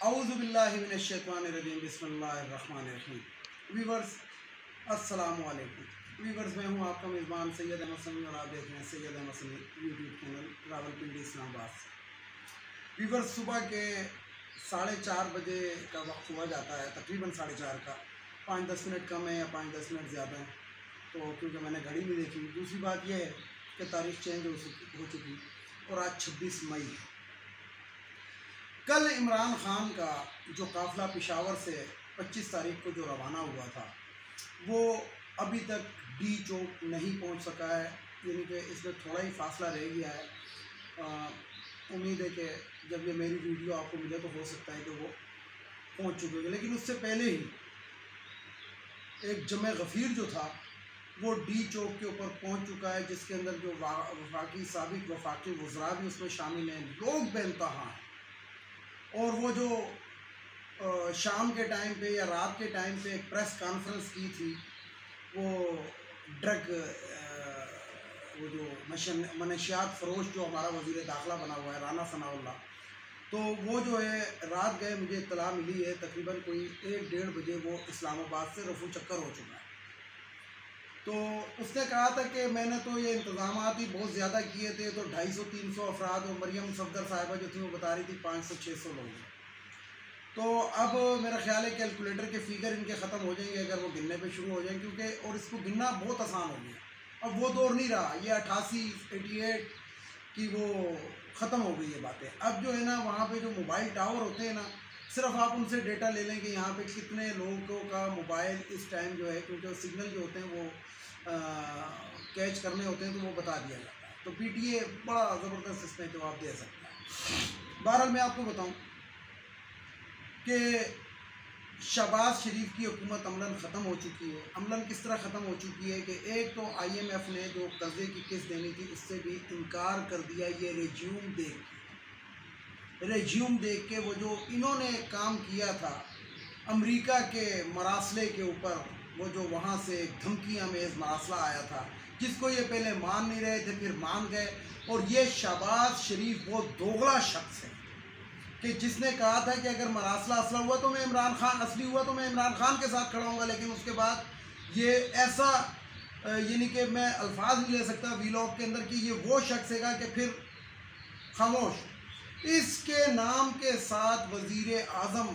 औज़ुबिल्लाहि मिनश्शैतानिर्रजीम बिस्मिल्लाहिर्रहमानिर्रहीम। वीवर्स अस्सलामु अलैकुम। वीवर्स, मैं हूँ आपका मेज़बान सैयद अहमद समी और आप देख रहे हैं सैयद अहमद समी यूट्यूब चैनल रावलपिंडी इस्लामाबाद से। वीवर्स, सुबह के 4:30 बजे का वक्त हुआ जाता है, तकरीबन 4:30 का। 5-10 मिनट कम है या 5-10 मिनट ज़्यादा है, तो क्योंकि मैंने घड़ी नहीं देखी। दूसरी बात यह है कि तारीख़ चेंज हो चुकी और आज 26 मई है। कल इमरान ख़ान का जो काफ़िला पेशावर से 25 तारीख को जो रवाना हुआ था, वो अभी तक डी चौक नहीं पहुंच सका है, यानी कि इसमें थोड़ा ही फासला रह गया है। उम्मीद है कि जब ये मेरी वीडियो आपको मिले तो हो सकता है कि वो पहुंच चुके होंगे, लेकिन उससे पहले ही एक जमे गफ़ीर जो था वो डी चौक के ऊपर पहुंच चुका है, जिसके अंदर जो वफाकी साबिक़ वफाकी वज़रा भी उसमें शामिल हैं। लोग बेइंतहा हैं और वो जो शाम के टाइम पे या रात के टाइम पे एक प्रेस कॉन्फ्रेंस की थी, वो ड्रग वो जो मनशियात फ़रोश जो हमारा वज़ीर दाखिला बना हुआ है राना सनाउल्लाह, तो वो जो है रात गए, मुझे इत्तला मिली है तकरीबन कोई 1-1:30 बजे वो इस्लामाबाद से रफू चक्कर हो चुका है। तो उसने कहा था कि मैंने तो ये इंतज़ामात ही बहुत ज़्यादा किए थे, तो 250-300 अफराद, और मरियम सफदर साहिबा जो थी वो बता रही थी 500-600 लोग। तो अब मेरा ख्याल है कैलकुलेटर के फिगर इनके ख़त्म हो जाएंगे अगर वो गिनने पे शुरू हो जाएं, क्योंकि और इसको गिनना बहुत आसान हो गया। अब वो दौर नहीं रहा, ये 88 की वो ख़त्म हो गई ये बातें। अब जो है ना, वहाँ पे जो मोबाइल टावर होते हैं ना, सिर्फ आप उनसे डेटा ले लें कि यहाँ पे कितने लोगों का मोबाइल इस टाइम जो है, क्योंकि सिग्नल जो होते हैं वो कैच करने होते हैं, तो वो बता दिया जाता है। तो पीटीए बड़ा ज़बरदस्त इसमें जवाब दे सकता है। बहरहाल मैं आपको बताऊँ कि शहबाज शरीफ की हुकूमत अमलन ख़त्म हो चुकी है। अमलन किस तरह ख़त्म हो चुकी है कि एक तो IMF ने जो कर्ज़े की किस्त देनी थी उससे भी इनकार कर दिया। ये रेज्यूम देख के वो जो इन्होंने काम किया था अमेरिका के मरासले के ऊपर, वो जो वहाँ से धमकियाँ में मरासला आया था, जिसको ये पहले मान नहीं रहे थे, फिर मान गए। और ये शहबाज शरीफ वो दोगला शख्स है कि जिसने कहा था कि अगर मरासला असला हुआ तो मैं इमरान खान असली हुआ तो मैं इमरान खान के साथ खड़ा हूँगा, लेकिन उसके बाद ये ऐसा यानी कि मैं अल्फाज नहीं ले सकता वीलॉग के अंदर कि ये वो शख्स है कि फिर खामोश। इसके नाम के साथ वज़ीर आज़म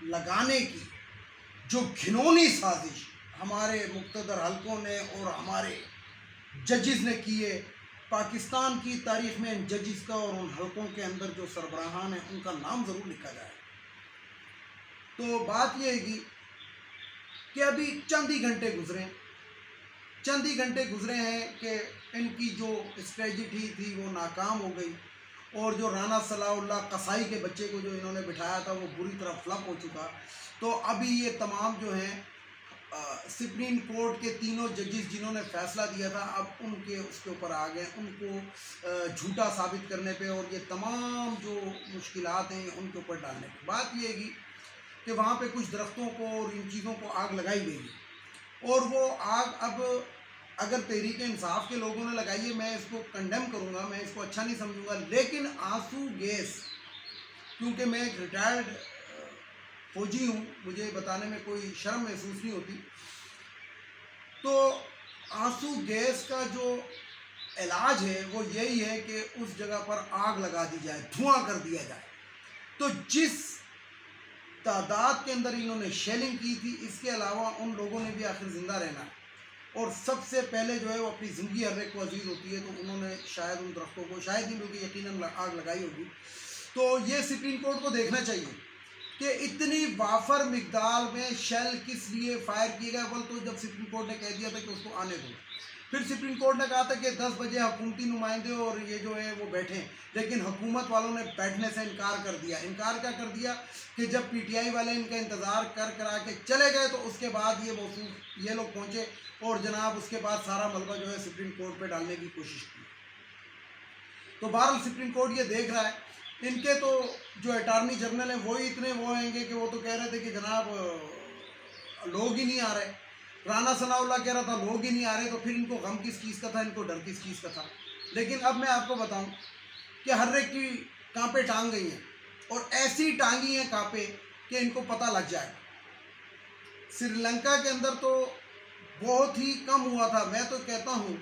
लगाने की जो घिनौनी साजिश हमारे मुक़्तदर हलकों ने और हमारे जजेस ने की है, पाकिस्तान की तारीख़ में इन जजेस का और उन हलकों के अंदर जो सरबराहान हैं उनका नाम ज़रूर लिखा जाए। तो बात यह है कि अभी चंद ही घंटे गुजरे हैं कि इनकी जो स्ट्रेटजी थी वो नाकाम हो गई, और जो राना सलाउल्लाह कसाई के बच्चे को जो इन्होंने बिठाया था वो बुरी तरह फ्लप हो चुका। तो अभी ये तमाम जो हैं सुप्रीम कोर्ट के तीनों जजेस जिन्होंने फ़ैसला दिया था, अब उनके उसके ऊपर आ गए, उनको झूठा साबित करने पे और ये तमाम जो मुश्किलात हैं उनके ऊपर डालने पे। बात ये है कि वहाँ पे कुछ दरख्तों को और इन चीज़ों को आग लगाई गई, और वो आग अब अगर तहरीक इंसाफ के लोगों ने लगाई है, मैं इसको कंडेम करूँगा, मैं इसको अच्छा नहीं समझूंगा। लेकिन आंसू गैस, क्योंकि मैं एक रिटायर्ड फौजी हूँ, मुझे बताने में कोई शर्म महसूस नहीं होती, तो आंसू गैस का जो इलाज है वो यही है कि उस जगह पर आग लगा दी जाए, धुआं कर दिया जाए। तो जिस तादाद के अंदर इन्होंने शेलिंग की थी, इसके अलावा उन लोगों ने भी आखिर ज़िंदा रहना है, और सबसे पहले जो है वो अपनी ज़िंदगी हर एक को अजीज़ होती है, तो उन्होंने शायद उन दरख्तों को, शायद ही लोग यकीनन आग लगाई होगी। तो ये सुप्रीम कोर्ट को देखना चाहिए कि इतनी वाफर मिकदार में शेल किस लिए फायर किए गए। बोल तो जब सुप्रीम कोर्ट ने कह दिया था कि उसको आने दो, फिर सुप्रीम कोर्ट ने कहा था कि 10 बजे हुकूमती नुमाइंदे और ये जो है वो बैठें, लेकिन हुकूमत वालों ने बैठने से इनकार कर दिया। इनकार क्या कर दिया कि जब PTI वाले इनका इंतज़ार करा के चले गए, तो उसके बाद ये लोग पहुँचे और जनाब उसके बाद सारा मलबा जो है सुप्रीम कोर्ट पे डालने की कोशिश की। तो बहरहाल सुप्रीम कोर्ट ये देख रहा है। इनके तो जो अटॉर्नी जनरल हैं वही इतने वो होंगे कि वो तो कह रहे थे कि जनाब लोग ही नहीं आ रहे। राना सनाउल्लाह कह रहा था लोग ही नहीं आ रहे, तो फिर इनको गम किस चीज़ का था, इनको डर किस चीज़ का था। लेकिन अब मैं आपको बताऊं कि हर एक की कांपे टांग गई हैं, और ऐसी टांगी हैं कांपे कि इनको पता लग जाए। श्रीलंका के अंदर तो बहुत ही कम हुआ था। मैं तो कहता हूँ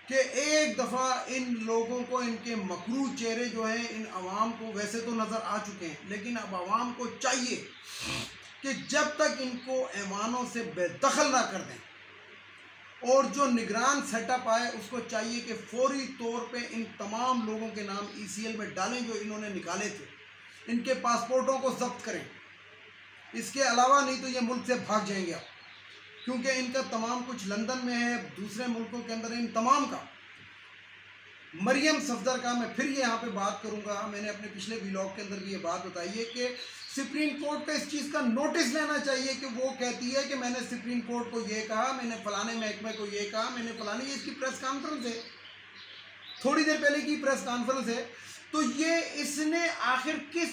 कि एक दफ़ा इन लोगों को, इनके मकरू चेहरे जो हैं इन अवाम को वैसे तो नज़र आ चुके हैं, लेकिन अब अवाम को चाहिए कि जब तक इनको ऐवानों से बेदखल ना कर दें और जो निगरान सेटअप आए उसको चाहिए कि फौरी तौर पे इन तमाम लोगों के नाम ECL में डालें जो इन्होंने निकाले थे, इनके पासपोर्टों को जब्त करें। इसके अलावा नहीं तो ये मुल्क से भाग जाएंगे आप, क्योंकि इनका तमाम कुछ लंदन में है, दूसरे मुल्कों के अंदर। इन तमाम का, मरियम सफदर का मैं फिर यहाँ पे बात करूँगा। मैंने अपने पिछले व्लॉग के अंदर भी ये बात बताई है कि सुप्रीम कोर्ट का इस चीज़ का नोटिस लेना चाहिए कि वो कहती है कि मैंने सुप्रीम कोर्ट को ये कहा, मैंने फलाने महकमे को ये कहा, मैंने फलाने, ये इसकी प्रेस कॉन्फ्रेंस है, थोड़ी देर पहले की प्रेस कॉन्फ्रेंस है। तो ये इसने आखिर किस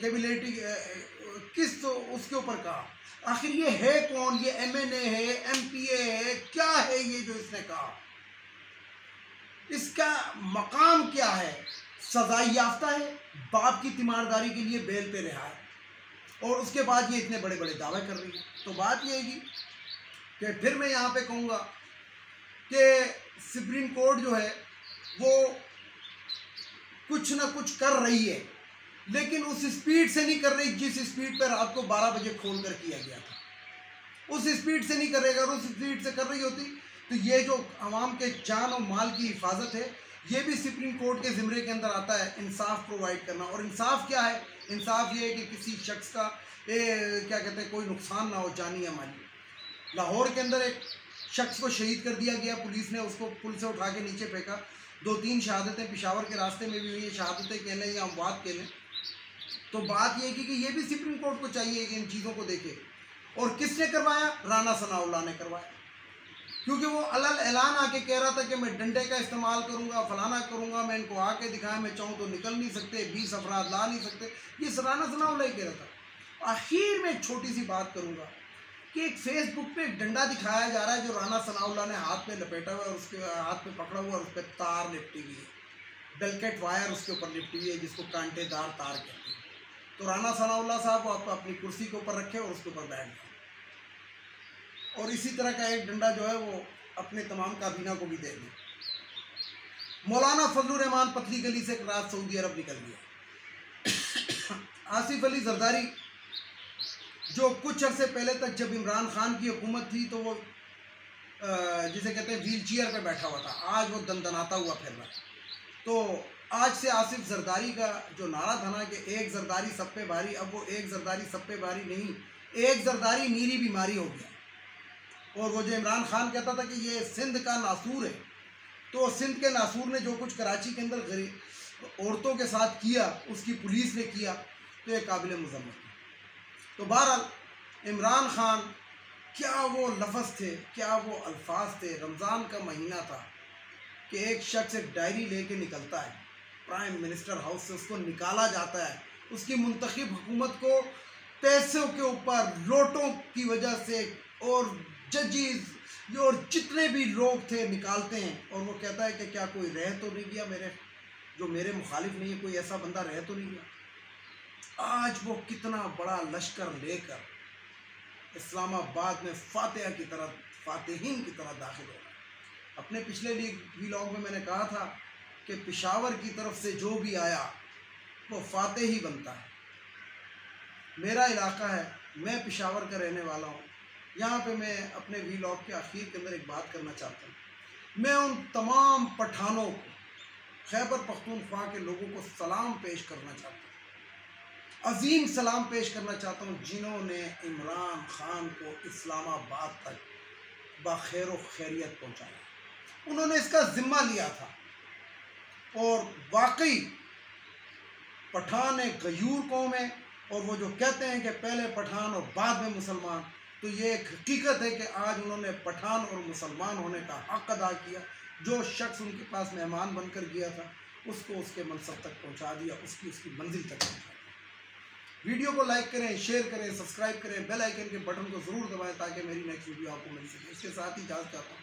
कैबिलिटी, किस तो उसके ऊपर कहा, आखिर ये है कौन? ये MNA है, MPA है, क्या है ये जो इसने कहा? इसका मकाम क्या है? सजाई याफ्ता है, बाप की तीमारदारी के लिए बेल पे रहा है, और उसके बाद ये इतने बड़े बड़े दावे कर रही है। तो बात ये है कि फिर मैं यहाँ पे कहूँगा कि सुप्रीम कोर्ट जो है वो कुछ ना कुछ कर रही है, लेकिन उस स्पीड से नहीं कर रही जिस स्पीड पर रात को 12 बजे खोल कर किया गया था। उस स्पीड से नहीं करेगा। और उस स्पीड से कर रही होती तो ये जो आवाम के जान और माल की हिफाजत है, ये भी सुप्रीम कोर्ट के ज़िम्मे के अंदर आता है, इंसाफ प्रोवाइड करना। और इंसाफ क्या है? इंसाफ ये है कि किसी शख्स का क्या कहते हैं, कोई नुकसान ना हो जानी या माली। लाहौर के अंदर एक शख्स को शहीद कर दिया गया, पुलिस ने उसको पुल से उठा के नीचे फेंका। 2-3 शहादतें पेशावर के रास्ते में भी हुई है, शहादतें कह लें या अमवात कह लें। तो बात यह कि ये भी सुप्रीम कोर्ट को चाहिए कि इन चीज़ों को देखे। और किसने करवाया? राना सनाउल्लाह ने करवाया, क्योंकि वो अलल ऐलान आके कह रहा था कि मैं डंडे का इस्तेमाल करूंगा, फलाना करूंगा, मैं इनको आके दिखाया, मैं चाहूँ तो निकल नहीं सकते, 20 अफराद ला नहीं सकते। ये राना सनाउल्लाह ही कह रहा था। आखिर में एक छोटी सी बात करूँगा कि एक फेसबुक पे एक डंडा दिखाया जा रहा है जो राना सनाउल्लाह ने हाथ में लपेटा हुआ है, और उसके हाथ में पकड़ा हुआ और उस पर तार लिपटी हुई है, डलकेट वायर उसके ऊपर लिपटी हुई है, जिसको कांटेदार तार कहते हैं। तो राना सनाउल्लाह साहब वो आप अपनी कुर्सी के ऊपर रखे और उसके ऊपर बैठ गए। और इसी तरह का एक डंडा जो है वो अपने तमाम काबीना को भी दे दें। मौलाना फजलुर रहमान पतली गली से रात सऊदी अरब निकल गया। आसिफ अली जरदारी जो कुछ अरसे पहले तक जब इमरान खान की हुकूमत थी तो वो जिसे कहते हैं व्हील चेयर पर बैठा हुआ था, आज वो दंदनाता हुआ फिर रहा है। तो आज से आसिफ जरदारी का जो नारा था ना कि एक जरदारी सब पे भारी, अब वो एक जरदारी सब पे भारी नहीं, एक जरदारी नीरी बीमारी हो गया। और वो जो इमरान खान कहता था कि ये सिंध का नासूर है, तो सिंध के नासूर ने जो कुछ कराची के अंदर औरतों के साथ किया, उसकी पुलिस ने किया, तो ये काबिल मज़म्मत है। तो बहरहाल इमरान खान, क्या वो लफ्ज़ थे, क्या वो अल्फाज थे। रमज़ान का महीना था कि एक शख्स एक डायरी लेके निकलता है प्राइम मिनिस्टर हाउस से, उसको निकाला जाता है, उसकी मुंतखब हुकूमत को पैसों के ऊपर, नोटों की वजह से और जजेस और जितने भी लोग थे निकालते हैं। और वो कहता है कि क्या कोई रह तो नहीं गया, जो मेरे मुखालिफ नहीं है, कोई ऐसा बंदा रह तो नहीं गया। आज वो कितना बड़ा लश्कर लेकर इस्लामाबाद में फातिहा की तरह, फातिहीन की तरह दाखिल हो रहा है। अपने पिछले व्लॉग में मैंने कहा था कि पेशावर की तरफ से जो भी आया वो फातिह ही बनता है। मेरा इलाका है, मैं पेशावर का रहने वाला हूँ। यहाँ पे मैं अपने व्लॉग के आखिर के अंदर एक बात करना चाहता हूँ। मैं उन तमाम पठानों को, खैबर पख्तूनख्वा के लोगों को सलाम पेश करना चाहता हूँ, अजीम सलाम पेश करना चाहता हूँ, जिन्होंने इमरान खान को इस्लामाबाद तक बखैर व खैरियत पहुँचाया। उन्होंने इसका ज़िम्मा लिया था। और वाकई पठान एक गयूर कौम है, और वो जो कहते हैं कि पहले पठान और बाद में मुसलमान, तो ये एक हकीकत है कि आज उन्होंने पठान और मुसलमान होने का हक़ अदा किया। जो शख्स उनके पास मेहमान बनकर गया था उसको उसके मनसब तक पहुंचा दिया, उसकी मंजिल तक पहुंचा दिया। वीडियो को लाइक करें, शेयर करें, सब्सक्राइब करें, बेल आइकन के बटन को ज़रूर दबाएं ताकि मेरी नेक्स्ट वीडियो आपको मिल सके। इसके साथ ही इजाज़त चाहता हूँ।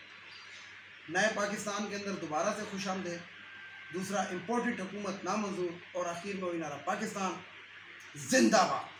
नए पाकिस्तान के अंदर दोबारा से खुश आमदीद। दूसरा इम्पोर्टेड हुकूमत नामंजूर और आखिर में वही नारा पाकिस्तान जिंदाबाद।